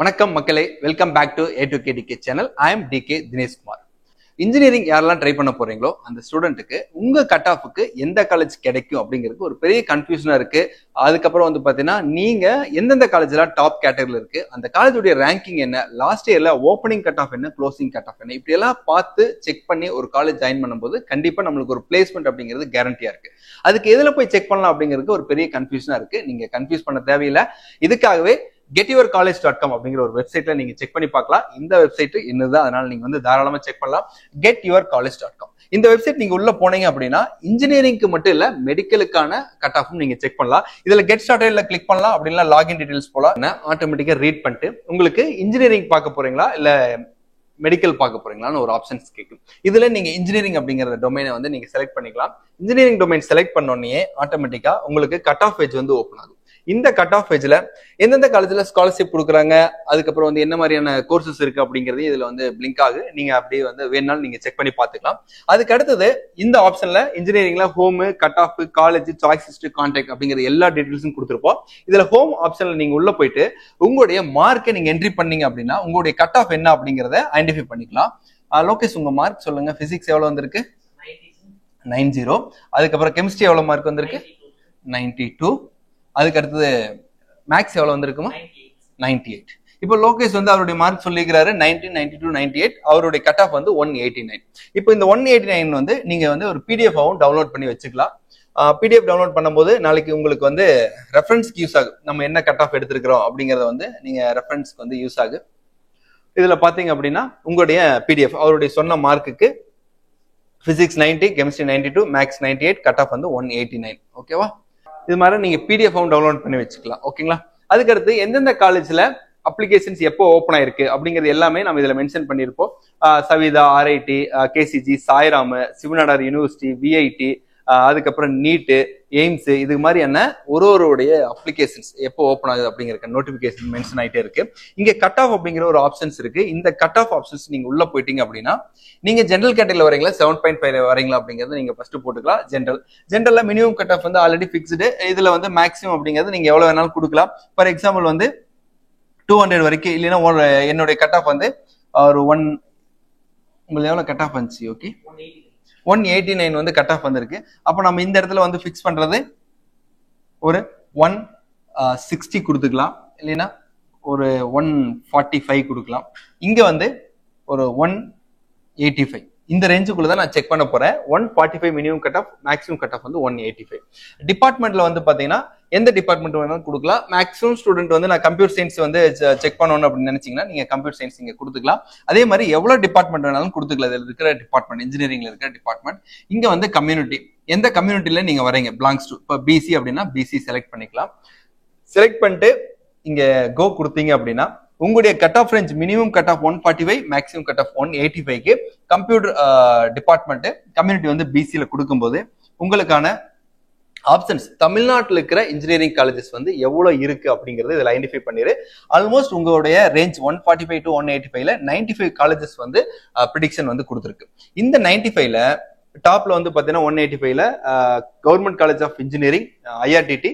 வணக்கம் மக்களே, welcome back to A2K channel. I am DK Dinesh Kumar. Engineering யாரெல்லாம் ட்ரை பண்ண போறீங்களோ அந்த ஸ்டூடெண்ட்டுக்கு உங்க கட் ஆஃபுக்கு எந்த காலேஜ் கிடைக்கும் அப்படிங்கிறது ஒரு பெரிய கன்ஃபியூஷனா இருக்கு. அதுக்கப்புறம் வந்து பாத்தீங்கன்னா நீங்க எந்தெந்த காலேஜ்ல டாப் கேட்டகரியில் இருக்கு, அந்த காலேஜுடைய ரேங்கிங் என்ன, லாஸ்ட் இயர்ல ஓப்பனிங் கட் ஆஃப் என்ன, க்ளோசிங் கட் ஆஃப் என்ன, இப்படி எல்லாம் பார்த்து செக் பண்ணி ஒரு காலேஜ் ஜாயின் பண்ணும்போது கண்டிப்பா நம்மளுக்கு ஒரு பிளேஸ்மெண்ட் அப்படிங்கிறது கேரண்டியா இருக்கு. அதுக்கு எதுல போய் செக் பண்ணலாம் அப்படிங்கிறது ஒரு பெரிய கன்ஃபியூஷனா இருக்கு. நீங்க கன்ஃபியூஸ் பண்ண தேவையில்லை. இதுக்காகவே getyourcollege.com அப்படிங்கிற ஒரு வெப்சைட்ல நீங்க செக் பண்ணி பார்க்கலாம். இந்த வெப்சைட் என்னதான், அதனால நீங்க வந்து தாராளமா செக் பண்ணலாம். getyourcollege.com இந்த வெப்சைட் நீங்க உள்ள போனீங்க அப்படின்னா இன்ஜினியரிங்க்கு மட்டும் இல்ல மெடிக்கலுக்கான கட் ஆஃபும் நீங்க செக் பண்ணலாம். இதுல கெட் ஸ்டார்டட்ல கிளிக் பண்ணலாம். அப்படின்னா லாகின் டீடைல்ஸ் போலாம். ஆட்டோமேட்டிக்கா ரீட் பண்ணிட்டு உங்களுக்கு இன்ஜினியரிங் பார்க்க போறீங்களா இல்ல மெடிக்கல் பார்க்க போறீங்களான்னு ஒரு ஆப்ஷன்ஸ் கேட்கும். இதுல நீங்க இன்ஜினியரிங் அப்படிங்கிற டொமைனை வந்து நீங்க செலக்ட் பண்ணிக்கலாம். இன்ஜினியரிங் டொமைன் செலக்ட் பண்ணோடனே ஆட்டோமேட்டிக்கா உங்களுக்கு கட் ஆஃப் பேஜ் வந்து ஓப்பன் ஆகும். இந்த கட் ஆஃப் பேஜ்ல எந்தெந்த காலேஜ்ல ஸ்காலர்ஷிப் கொடுக்குறாங்க, அதுக்கப்புறம் வந்து என்ன மாதிரியான கோர்சஸ் இருக்கு அப்படிங்கிறது இதுல வந்து பிளிங்க் ஆகு. நீங்க அப்படியே வந்து வேணாலும் நீங்க செக் பண்ணி பார்த்துக்கலாம். அதுக்கு அடுத்தது இந்த ஆப்ஷன்ல இன்ஜினியரிங்ல home, cut off, college, choice list, contact அப்படிங்கிற எல்லா டீடைல்ஸும் கொடுத்துருப்போம். இதுல ஹோம் ஆப்ஷன்ல நீங்க உள்ள போயிட்டு உங்களுடைய மார்க்கை நீங்க என்ட்ரி பண்ணீங்க அப்படின்னா உங்களுடைய கட் ஆஃப் என்ன அப்படிங்கிறத ஐடென்டிஃபை பண்ணிக்கலாம். லோகேஷ் உங்க மார்க் சொல்லுங்க. பிசிக்ஸ் எவ்வளவு வந்திருக்கு? 90. அதுக்கப்புறம் கெமிஸ்ட்ரி எவ்வளவு மார்க் வந்திருக்கு? 92. அதுக்கு அடுத்தது மேக்ஸ் எவ்வளவு வந்திருக்குமா? 98. இப்போ லோகேஷ் வந்து அவருடைய மார்க் சொல்லிக்கிறாரு 90, 92, 98. அவருடைய கட் ஆஃப் வந்து 189. இப்போ இந்த 189 வந்து நீங்க வந்து ஒரு PDF ஆகவும் டவுன்லோட் பண்ணி வச்சுக்கலாம். PDF டவுன்லோட் பண்ணும்போது நாளைக்கு உங்களுக்கு வந்து ரெஃபரன்ஸ்க்கு யூஸ் ஆகும். நம்ம என்ன கட் ஆஃப் எடுத்திருக்கிறோம் அப்படிங்கறத வந்து நீங்க ரெஃபரன்ஸ்க்கு வந்து யூஸ் ஆகும். இதுல பாத்தீங்க அப்படின்னா உங்களுடைய PDF அவருடைய சொன்ன மார்க்குக்கு physics 90, chemistry 92, maths 98, cut off வந்து 189. ஓகேவா? இது மாதிரி நீங்க PDF டவுன்லோட் பண்ணி வச்சுக்கலாம். ஓகேங்களா? அதுக்கடுத்து எந்தெந்த காலேஜ்ல அப்ளிகேஷன்ஸ் எப்போ ஓப்பன் ஆயிருக்கு அப்படிங்கிறது எல்லாமே நம்ம இதுல மென்ஷன் பண்ணியிருப்போம். Savitha, RIT, KCG, Sairam, Sivanadar university, VIT, அதுக்கப்புறம் நீட்டு, எய்ம்ஸ், இது மாதிரியான ஒருவருடைய அப்ளிகேஷன்ஸ் எப்போ ஓப்பன் ஆகுது அப்படிங்கிற நோட்டிபிகேஷன் மென்ஷன் ஆகிட்டே இருக்கு. இங்க கட் ஆஃப் அப்படிங்கிற ஒரு ஆப்ஷன்ஸ் இருக்கு. இந்த கட் ஆஃப் ஆப்ஷன்ஸ் நீங்க உள்ள போயிட்டீங்க அப்படின்னா நீங்க ஜென்ரல் கேட்டகரியில் வரீங்களா 7.5 வரீங்களா அப்படிங்கிறது நீங்க ஃபர்ஸ்ட் போட்டுக்கலாம். ஜென்ரல்ல மினிமம் கட் ஆஃப் வந்து ஆல்ரெடி பிக்ஸ்டு. இதுல வந்து மேக்ஸிமம் அப்படிங்கிறது நீங்க எவ்வளவு வேணாலும் கொடுக்கலாம். ஃபார் எக்ஸாம்பிள் வந்து 200 வரைக்கும், இல்லைன்னா என்னுடைய கட் ஆஃப் வந்து ஒரு உங்களுக்கு எவ்வளவு கட் ஆஃப் வந்துச்சு? ஓகே, 189 வந்து கட் ஆஃப் வந்திருக்கு. அப்போ நம்ம இந்த இடத்துல வந்து ஃபிக்ஸ் பண்றது ஒரு 160 கொடுத்துக்கலாம், இல்லைன்னா ஒரு 145 கொடுக்கலாம். இங்க வந்து ஒரு 185 இந்த ரேஞ்சுக்குள்ள தான் நான் செக் பண்ண போறேன். 145 minimum cut of, maximum cut off வந்து 185. டிபார்ட்மெண்ட்ல வந்து பாத்தீங்கன்னா எந்த டிபார்ட்மெண்ட் வேணாலும் கொடுக்கலாம். மேக்ஸிமம் ஸ்டூடெண்ட் வந்து நான் கம்ப்யூட்டர் சயின்ஸ் வந்து செக் பண்ணணும் அப்படின்னு நினைச்சீங்கன்னா நீங்க கம்ப்யூட்டர் சயின்ஸ் நீங்க கொடுத்துக்கலாம். அதே மாதிரி எவ்வளவு டிபார்ட்மெண்ட் வேணாலும் கொடுத்துக்கலாம். இதுல இருக்கிற டிபார்ட்மெண்ட், இன்ஜினியரிங்ல இருக்கிற டிபார்ட்மெண்ட். இங்க வந்து கம்யூனிட்டி, எந்த கம்யூனிட்டில நீங்க வரீங்க, பிலாங்ஸ் டு, இப்போ BC அப்படின்னா BC செலக்ட் பண்ணிக்கலாம். செலக்ட் பண்ணிட்டு இங்க கோ கொடுத்தீங்க அப்படின்னா உங்களுடைய cut off range minimum cut off 145, maximum cut off 185க்கு கம்ப்யூட்டர் டிபார்ட்மெண்ட் கம்யூனிட்டி வந்து BCல கொடுக்கும்போது உங்களுக்கான ஆப்ஷன்ஸ் தமிழ்நாட்டில் இருக்கிற இன்ஜினியரிங் காலேஜஸ் வந்து எவ்வளவு இருக்கு அப்படிங்கறது இதுல ஐடென்டிஃபை பண்ணிரு. ஆல்மோஸ்ட் உங்களுடைய ரேஞ்ச் 145 to 185ல 95 காலேஜஸ் வந்து ப்ரிடிக்ஷன் வந்து கொடுத்துருக்கு. இந்த 95ல டாப்ல வந்து பாத்தீங்கன்னா 185ல government college of engineering IRTT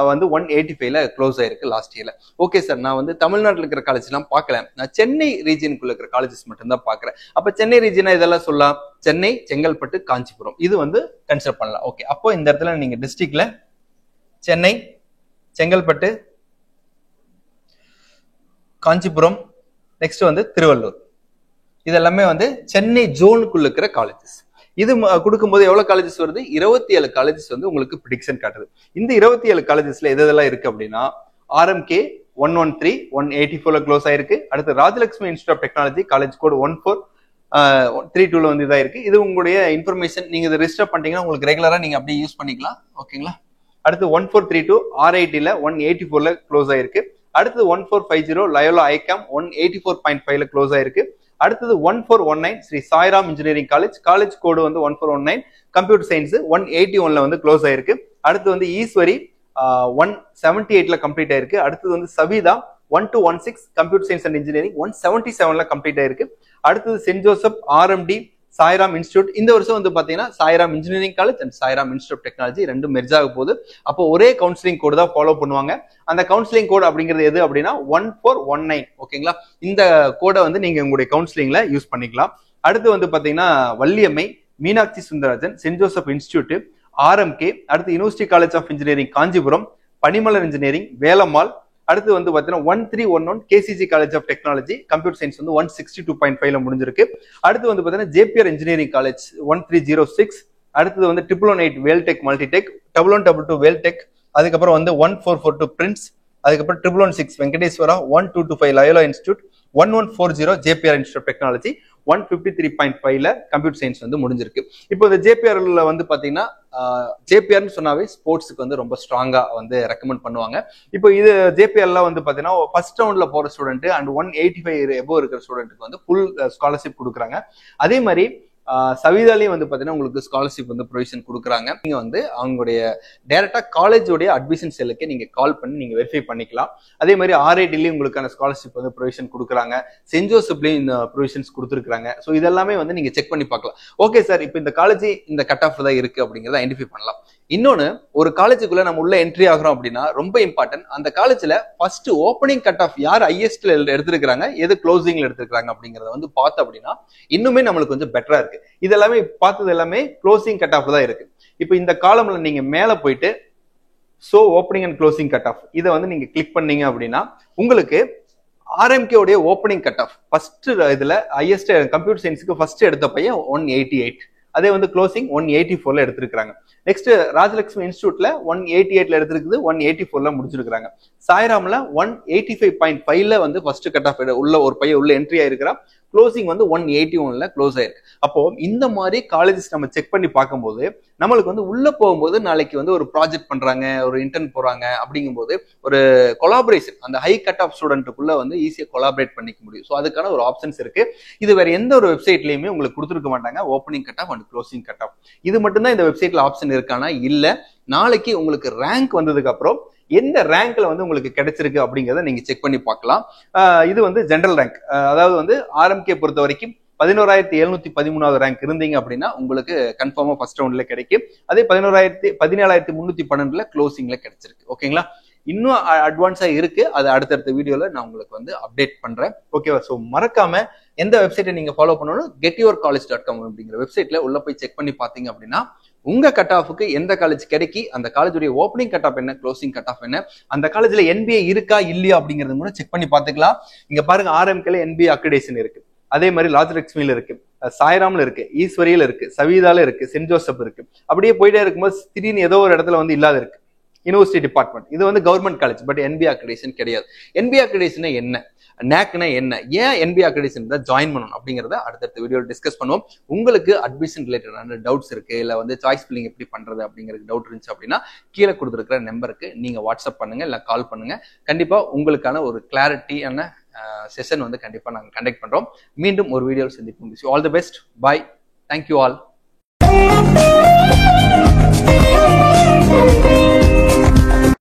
வந்து 185ல க்ளோஸ் ஆயிருக்கு லாஸ்ட் இயர்ல. ஓகே சார், நான் வந்து தமிழ்நாட்டில் இருக்கிற காலேஜ் எல்லாம் பார்க்கல, நான் சென்னை ரீஜனுக்குள்ள இருக்கிற காலேஜஸ் மட்டும் தான் பாக்குறேன். அப்ப சென்னை ரீஜனா இதெல்லாம் சொல்லலாம். சென்னை, செங்கல்பட்டு, காஞ்சிபுரம் இது வந்து கன்சிடர் பண்ணலாம். ஓகே, அப்போ இந்த இடத்துல நீங்க டிஸ்ட்ரிக்ட்ல சென்னை, செங்கல்பட்டு, காஞ்சிபுரம், நெக்ஸ்ட் வந்து திருவள்ளூர், இதெல்லாமே வந்து சென்னை ஜோனுக்குள்ள இருக்கிற காலேஜஸ். இது கொடுக்கும்போது எவ்வளவு காலேஜஸ் வருது? 27 காலேஜஸ் வந்து உங்களுக்கு ப்ரிடிக்ஷன் காட்டுது. இந்த 27 காலேஜஸ்ல எதெல்லாம் இருக்கு அப்படின்னா RMK 113 184ல க்ளோஸ் ஆயிருக்கு. அடுத்து Rajalakshmi institute of technology college code 1432ல வந்து இதா இருக்கு. இது உங்களுடைய இன்ஃபர்மேஷன், நீங்க இதை ரிஜிஸ்டர் பண்ணிட்டீங்கன்னா உங்களுக்கு ரெகுலரா நீங்க அப்படியே யூஸ் பண்ணிக்கலாம். ஓகேங்களா? அடுத்து 1432 RITல 184ல க்ளோஸ் ஆயிருக்கு. அடுத்தது 1450 லயோலா ஐகாம் 184.5ல க்ளோஸ் ஆயிருக்கு. அடுத்தது 1419 Sri Sairam engineering college code வந்து 1419 கம்ப்யூட்டர் சயின்ஸ் 181ல வந்து க்ளோஸ் ஆயிருக்கு. அடுத்து வந்து ஈஸ்வரி 178ல கம்ப்ளீட் ஆயிருக்கு. அடுத்தது வந்து Saveetha 1216 computer science and engineering 177ல கம்ப்ளீட் ஆயிருக்கு. அடுத்தது saint Joseph RMD Sairam institute. இந்த வருஷம் வந்து பாத்தீங்கன்னா Sairam engineering college and Sairam institute of technology ரெண்டும் மெர்ஜ் ஆக போகுது. அப்போ ஒரே கவுன்சிலிங் கோடு தான் ஃபாலோ பண்ணுவாங்க. அந்த கவுன்சிலிங் கோடு அப்படிங்கிறது எது அப்படின்னா 1419. ஓகேங்களா, இந்த கோடை வந்து நீங்க உங்களுடைய கவுன்சிலிங்ல யூஸ் பண்ணிக்கலாம். அடுத்து வந்து பாத்தீங்கன்னா Valliammai, Meenakshi Sundararajan, saint Joseph institute, RMK, அடுத்து university college of engineering Kanchipuram, Panimalar engineering Velammal, அடுத்து வந்து பாத்தீங்கன்னா 1311 KCG college of technology computer science வந்து 162.5ல முடிஞ்சிருக்கு. அடுத்து வந்து பாத்தீங்கன்னா ஜேபிஆர் இன்ஜினியரிங் காலேஜ் 1306, அடுத்தது வந்து 1118 வேல்டெக் மல்டிடெக், 1122 வேல்டெக், அதுக்கப்புறம் வந்து 1442 பிரின்ஸ், அதுக்கப்புறம் 1116 Venkateswara, 1225 Loyola institute, 1140 JPR institute of technology, 153.5ல கம்ப்யூட்டர் சயின்ஸ் வந்து முடிஞ்சிருக்கு. இப்போ இந்த ஜேபிஆர்ல வந்து பாத்தீங்கன்னா ஜேபிஆர்னு சொன்னாவே ஸ்போர்ட்ஸுக்கு வந்து ரொம்ப ஸ்ட்ராங்கா வந்து ரெக்கமெண்ட் பண்ணுவாங்க. இப்போ இது ஜேபிஆர்ல வந்து பாத்தீங்கன்னா ஃபர்ஸ்ட் ரவுண்ட்ல போற ஸ்டூடெண்ட் அண்ட் 185 எபோவ் இருக்கிற ஸ்டூடெண்ட்டுக்கு வந்து ஃபுல் ஸ்காலர்ஷிப் கொடுக்குறாங்க. அதே மாதிரி சவிதாலையும் வந்து பாத்தீங்கன்னா உங்களுக்கு ஸ்காலர்ஷிப் வந்து ப்ரொவிஷன் கொடுக்குறாங்க. நீங்க வந்து அவங்களுடைய டைரக்டா காலேஜோடைய அட்மிஷன் செல்லுக்கு நீங்க கால் பண்ணி நீங்க வெரிஃபை பண்ணிக்கலாம். அதே மாதிரி ஆர்ஐடிலையும் உங்களுக்கான ஸ்காலர்ஷிப் வந்து ப்ரொவிஷன் கொடுக்குறாங்க. சென்ட் ஜோசப்லயும் இந்த ப்ரொவிஷன்ஸ் கொடுத்துருக்காங்க. ஸோ இதெல்லாமே வந்து நீங்க செக் பண்ணி பார்க்கலாம். ஓகே சார், இப்போ இந்த காலேஜ் இந்த கட் ஆஃப் தான் இருக்கு அப்படிங்கிறத ஐடென்டிஃபை பண்ணலாம். இன்னொன்னு, ஒரு காலேஜுக்குள்ள நம்ம உள்ள என்ட்ரி ஆகிறோம் அப்படின்னா ரொம்ப இம்பார்ட்டன்ட், அந்த காலேஜ்ல ஃபர்ஸ்ட் ஓப்பனிங் கட் ஆஃப் யார் ஹையஸ்ட்ல எடுத்திருக்காங்க, எது க்ளோசிங்ல எடுத்திருக்காங்க அப்படிங்கறத வந்து பார்த்தோம் அப்படின்னா இன்னுமே நம்மளுக்கு கொஞ்சம் பெட்டரா இருக்கு. இதெல்லாமே பார்த்தது எல்லாமே க்ளோசிங் கட் ஆஃப் தான் இருக்கு. இப்போ இந்த காலம்ல நீங்க மேல போயிட்டு so opening and closing cut off இதை வந்து நீங்க கிளிக் பண்ணீங்க அப்படின்னா உங்களுக்கு ஆர்எம்கே உடைய ஓப்பனிங் கட் ஆஃப் ஃபர்ஸ்ட் இதுல ஹையஸ்ட் கம்ப்யூட்டர் சயின்ஸுக்கு ஃபர்ஸ்ட் எடுத்த பையன் 188, அதே வந்து க்ளோசிங் 184ல எடுத்திருக்காங்க. நெக்ஸ்ட் ராஜலட்சுமி இன்ஸ்டியூட்ல 188ல எடுத்திருக்குது, 184ல முடிச்சிருக்காங்க. சாய்ராம்ல 185.5ல வந்து ஃபர்ஸ்ட் கட் ஆஃப் உள்ள ஒரு பையன் உள்ள என்ட்ரி ஆயிருக்கிறான். க்ளோசிங் வந்து 181ல க்ளோஸ் ஆயிருக்கு. அப்போ இந்த மாதிரி காலேஜஸ் நம்ம செக் பண்ணி பார்க்கும்போது நம்மளுக்கு வந்து உள்ள போகும்போது நாளைக்கு வந்து ஒரு ப்ராஜெக்ட் பண்றாங்க, ஒரு இன்டர்ன் போறாங்க அப்படிங்கும்போது ஒரு கொலாபரேஷன் அந்த ஹை கட் ஆஃப் ஸ்டூடெண்ட்டுக்குள்ள வந்து ஈஸியா கொலாபரேட் பண்ணிக்க முடியும். ஸோ அதுக்கான ஒரு ஆப்ஷன்ஸ் இருக்கு. இது வேற எந்த ஒரு வெப்சைட்லயுமே உங்களுக்கு கொடுத்துருக்க மாட்டாங்க. Opening cut off and closing cut off இது மட்டும் தான் இந்த வெப்சைட்ல ஆப்ஷன் இருக்கானா இல்ல. நாளைக்கு உங்களுக்கு ரேங்க் வந்ததுக்கு அப்புறம் எந்த ரேங்க்ல வந்து உங்களுக்கு கிடைச்சிருக்கு அப்படிங்கிறத நீங்க செக் பண்ணி பார்க்கலாம். இது வந்து ஜெனரல் ரேங்க், அதாவது வந்து ஆர்எம்கே பொறுத்த வரைக்கும் 11,713வது ரேங்க் இருந்தீங்க அப்படின்னா உங்களுக்கு கன்ஃபார்மா ஃபர்ஸ்ட் ரவுண்ட்ல கிடைக்கும். அதே 17,312ல க்ளோசிங்ல கிடைச்சிருக்கு. ஓகேங்களா, இன்னும் அட்வான்ஸா இருக்கு. அது அடுத்தடுத்த வீடியோல நான் உங்களுக்கு வந்து அப்டேட் பண்றேன். ஓகேவா? ஸோ மறக்காம எந்த வெப்சைட்டை நீங்க ஃபாலோ பண்ணணும், getyourcollege.com அப்படிங்கிற வெப்சைட்ல உள்ள போய் செக் பண்ணி பாத்தீங்க அப்படின்னா உங்க கட் ஆஃபுக்கு எந்த காலேஜ் கிடைக்கி, அந்த காலேஜுடைய ஓப்பனிங் கட் ஆஃப் என்ன, க்ளோசிங் கட் ஆஃப் என்ன, அந்த காலேஜ்ல என்பிஏ இருக்கா இல்லையா அப்படிங்கறது கூட செக் பண்ணி பாத்துக்கலாம். இங்க பாருங்க, ஆர்எம்கேல என்பிஏ அக்ரிடேஷன் இருக்கு. அதே மாதிரி ராஜலட்சுமியில இருக்கு, சாய்ராம்ல இருக்கு, ஈஸ்வரியில இருக்கு, சவிதால இருக்கு, சென்ட் ஜோசப் இருக்கு. அப்படியே போயிட்டே இருக்கும்போது திடீர்னு ஏதோ ஒரு இடத்துல வந்து இல்லாத இருக்கு. யூனிவர்சிட்டி டிபார்ட்மெண்ட் இது வந்து government college, but NBA accreditation கிடையாது. என்பிஏ அக்ரிடேஷன் என்ன, நேக்னா என்ன, ஏன் என்பிஏ அக்ரிடேஷன் தான் ஜாயின் பண்ணணும் அப்படிங்கறத அடுத்தடுத்த வீடியோல டிஸ்கஸ் பண்ணுவோம். உங்களுக்கு அட்மிஷன் ரிலேட்டடான டவுட்ஸ் இருக்கு, இல்ல வந்து சாய்ஸ் ஃபில்லிங் எப்படி பண்றது அப்படிங்கிறது டவுட் இருந்துச்சு அப்படின்னா கீழே கொடுத்துருக்கிற நம்பருக்கு நீங்க வாட்ஸ்அப் பண்ணுங்க, இல்ல கால் பண்ணுங்க. கண்டிப்பா உங்களுக்கான ஒரு கிளாரிட்டியான செஷன் வந்து கண்டிப்பா நாங்க கண்டக்ட் பண்றோம். மீண்டும் ஒரு வீடியோவில் சந்திப்போம். All the best, bye, thank you all.